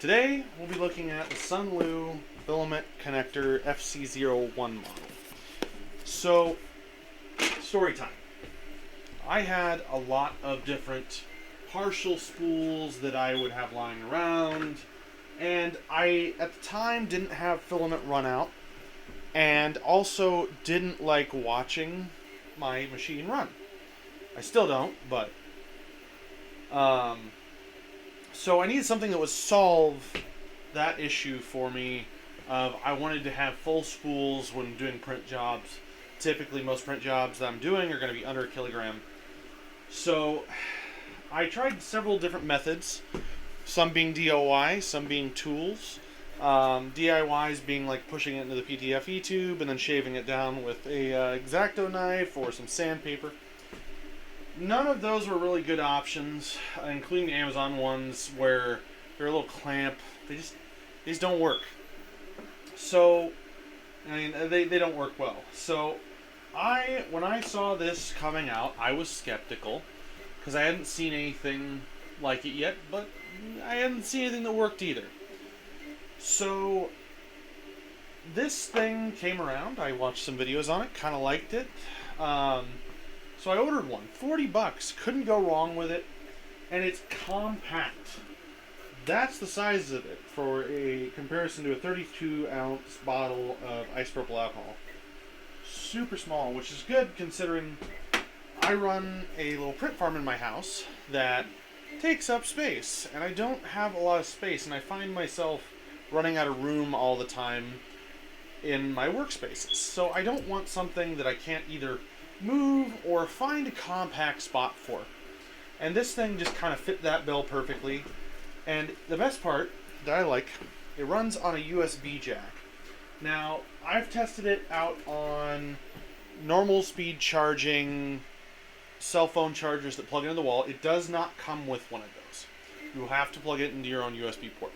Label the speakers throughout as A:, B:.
A: Today we'll be looking at the Sunlu Filament Connector FC01 model. So, story time. I had a lot of different partial spools that I would have lying around, and I, at the time, didn't have filament run out, and also didn't like watching my machine run. I still don't, but so I needed something that would solve that issue for me. I wanted to have full spools when doing print jobs. Typically, most print jobs that I'm doing are going to be under a kilogram. So I tried several different methods, some being DIY, some being tools. DIYs being like pushing it into the PTFE tube and then shaving it down with a X-Acto knife or some sandpaper. None of those were really good options, including the Amazon ones where they're a little clamp. They just don't work. So, I mean, they don't work well. So, when I saw this coming out, I was skeptical because I hadn't seen anything like it yet, but I hadn't seen anything that worked either. So, this thing came around. I watched some videos on it, kind of liked it. So I ordered one. $40. Couldn't go wrong with it. And it's compact. That's the size of it for a comparison to a 32-ounce bottle of isopropyl alcohol. Super small, which is good considering I run a little print farm in my house that takes up space. And I don't have a lot of space, and I find myself running out of room all the time in my workspaces. So I don't want something that I can't either move or find a compact spot for. And this thing just kind of fit that bill perfectly. And the best part that I like, it runs on a USB jack. Now, I've tested it out on normal speed charging cell phone chargers that plug into the wall. It does not come with one of those. You will have to plug it into your own USB port.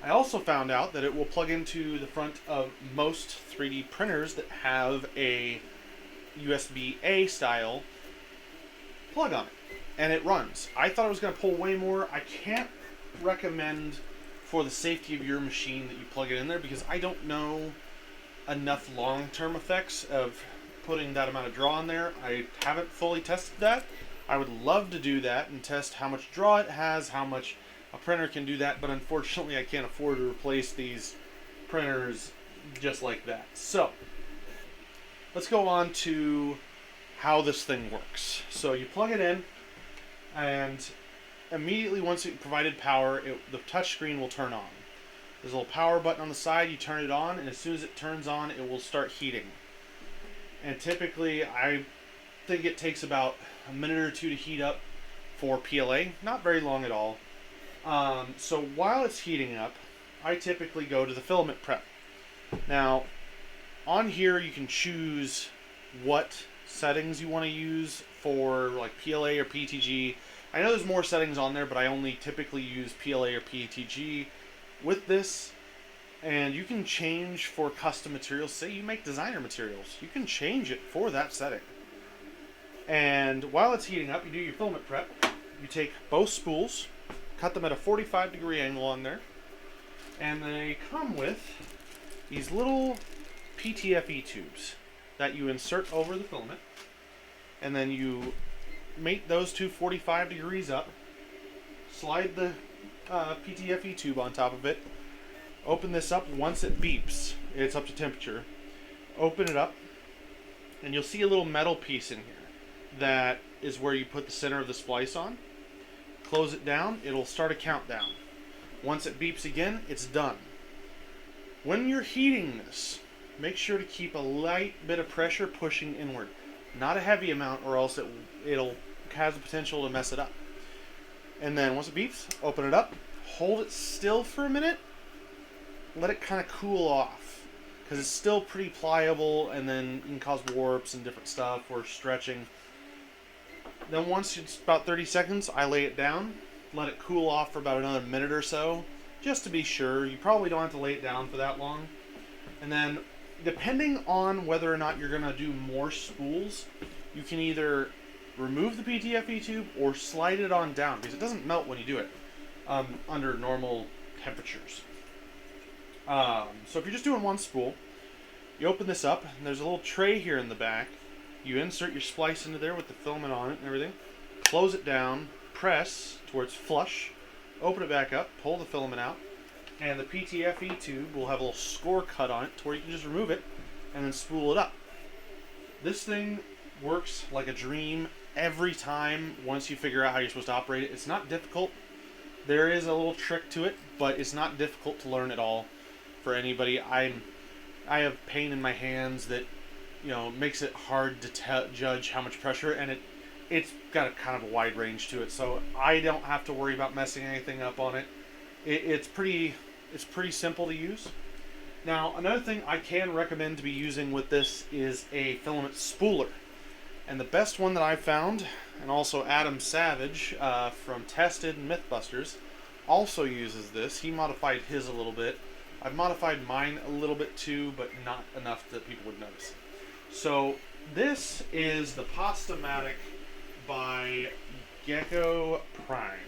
A: I also found out that it will plug into the front of most 3D printers that have a USB-A style plug on it, and it runs. I thought it was going to pull way more. I can't recommend for the safety of your machine that you plug it in there because I don't know enough long-term effects of putting that amount of draw in there. I haven't fully tested that. I would love to do that and test how much draw it has, how much a printer can do that, but unfortunately I can't afford to replace these printers just like that. So let's go on to how this thing works. So you plug it in, and immediately once it provided power, the touch screen will turn on. There's a little power button on the side, you turn it on, and as soon as it turns on, it will start heating. And typically, I think it takes about a minute or two to heat up for PLA. Not very long at all. So while it's heating up, I typically go to the filament prep. Now, on here, you can choose what settings you want to use for like PLA or PETG. I know there's more settings on there, but I only typically use PLA or PETG with this. And you can change for custom materials. Say you make designer materials, you can change it for that setting. And while it's heating up, you do your filament prep. You take both spools, cut them at a 45-degree angle on there, and they come with these little PTFE tubes that you insert over the filament, and then you mate those two 45 degrees up, slide the PTFE tube on top of it, open this up. Once it beeps, it's up to temperature, open it up, and you'll see a little metal piece in here that is where you put the center of the splice on. Close it down, it'll start a countdown. Once it beeps again, it's done. When you're heating this, make sure to keep a light bit of pressure pushing inward. Not a heavy amount, or else it'll has the potential to mess it up. And then once it beeps, open it up, hold it still for a minute, let it kind of cool off, because it's still pretty pliable, and then it can cause warps and different stuff or stretching. Then once it's about 30 seconds, I lay it down, let it cool off for about another minute or so, just to be sure. You probably don't have to lay it down for that long. And then, depending on whether or not you're going to do more spools, you can either remove the PTFE tube or slide it on down, because it doesn't melt when you do it. under normal temperatures. So if you're just doing one spool, you open this up, and there's a little tray here in the back. You insert your splice into there with the filament on it and everything. Close it down, press towards flush, open it back up, pull the filament out, and the PTFE tube will have a little score cut on it to where you can just remove it and then spool it up. This thing works like a dream every time once you figure out how you're supposed to operate it. It's not difficult. There is a little trick to it, but it's not difficult to learn at all for anybody. I have pain in my hands that, you know, makes it hard to judge how much pressure, and it's got a kind of a wide range to it, so I don't have to worry about messing anything up on it. It's pretty simple to use. Now, another thing I can recommend to be using with this is a filament spooler. And the best one that I've found, and also Adam Savage from Tested and Mythbusters also uses this. He modified his a little bit. I've modified mine a little bit too, but not enough that people would notice. So this is the Pasta-Matic by Gecko Prime.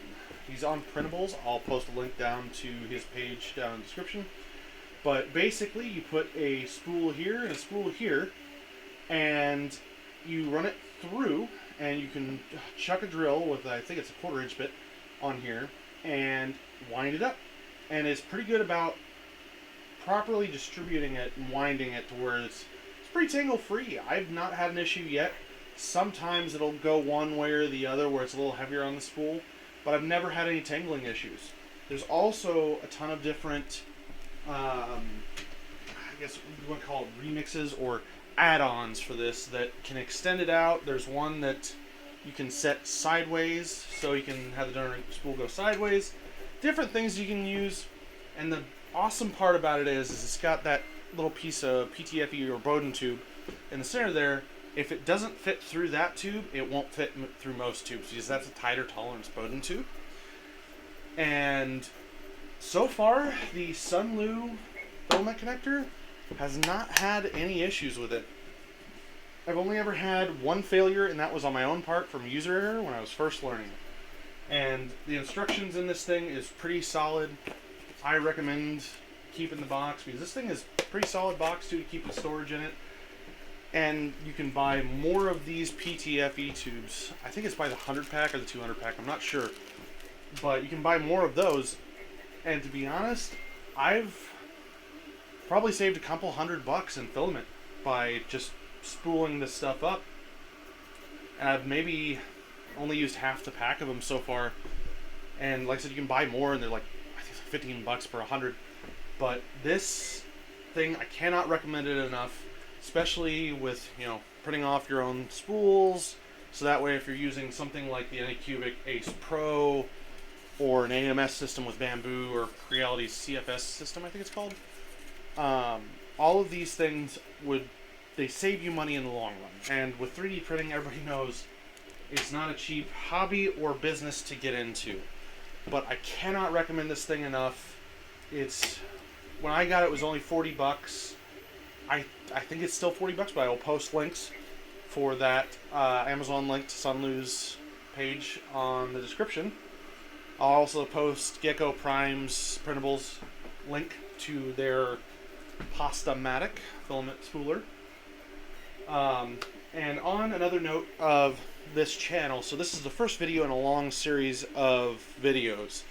A: He's on printables. I'll post a link down to his page down in the description. But basically, you put a spool here and a spool here, and you run it through, and you can chuck a drill with, I think it's a 1/4 inch bit on here, and wind it up. And it's pretty good about properly distributing it and winding it to where it's pretty tangle free. I've not had an issue yet. Sometimes it'll go one way or the other where it's a little heavier on the spool, but I've never had any tangling issues. There's also a ton of different, I guess you want to call it remixes or add-ons for this that can extend it out. There's one that you can set sideways, so you can have the spool go sideways. Different things you can use, and the awesome part about it is it's got that little piece of PTFE or Bowden tube in the center there. If it doesn't fit through that tube, it won't fit through most tubes because that's a tighter tolerance Bowden tube. And so far, the Sunlu filament connector has not had any issues with it. I've only ever had one failure, and that was on my own part from user error when I was first learning. And the instructions in this thing is pretty solid. I recommend keeping the box because this thing is a pretty solid box too to keep the storage in it. And you can buy more of these PTFE tubes. I think it's by the 100 pack or the 200 pack, I'm not sure. But you can buy more of those. And to be honest, I've probably saved a couple $100 in filament by just spooling this stuff up. And I've maybe only used half the pack of them so far. And like I said, you can buy more, and they're like, I think it's like $15 for 100. But this thing, I cannot recommend it enough, especially with, you know, printing off your own spools. So that way, if you're using something like the Anycubic Ace Pro or an AMS system with Bamboo or Creality's CFS system, I think it's called, all of these things they save you money in the long run. And with 3D printing, everybody knows it's not a cheap hobby or business to get into. But I cannot recommend this thing enough. When I got it, it was only $40. I think it's still $40, but I will post links for that Amazon link to Sunlu's page on the description. I'll also post Gecko Prime's printables link to their Pasta-Matic filament spooler. And on another note of this channel, so this is the first video in a long series of videos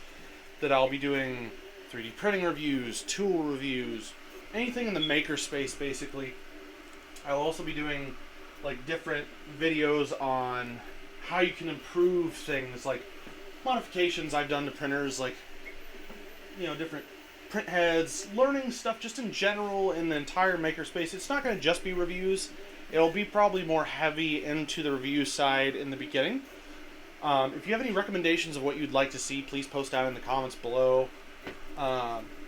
A: that I'll be doing 3D printing reviews, tool reviews, anything in the makerspace basically. I'll also be doing like different videos on how you can improve things, like modifications I've done to printers, like, you know, different print heads, learning stuff just in general in the entire makerspace. It's not going to just be reviews. It'll be probably more heavy into the review side in the beginning. If you have any recommendations of what you'd like to see, please post down in the comments below.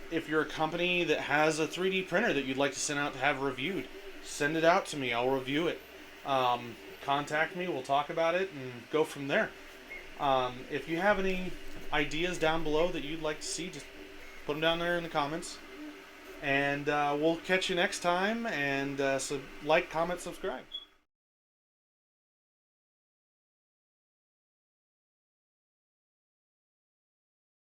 A: If you're a company that has a 3D printer that you'd like to send out to have reviewed, send it out to me. I'll review it. Contact me. We'll talk about it and go from there. If you have any ideas down below that you'd like to see, just put them down there in the comments. And we'll catch you next time. And so like, comment, subscribe.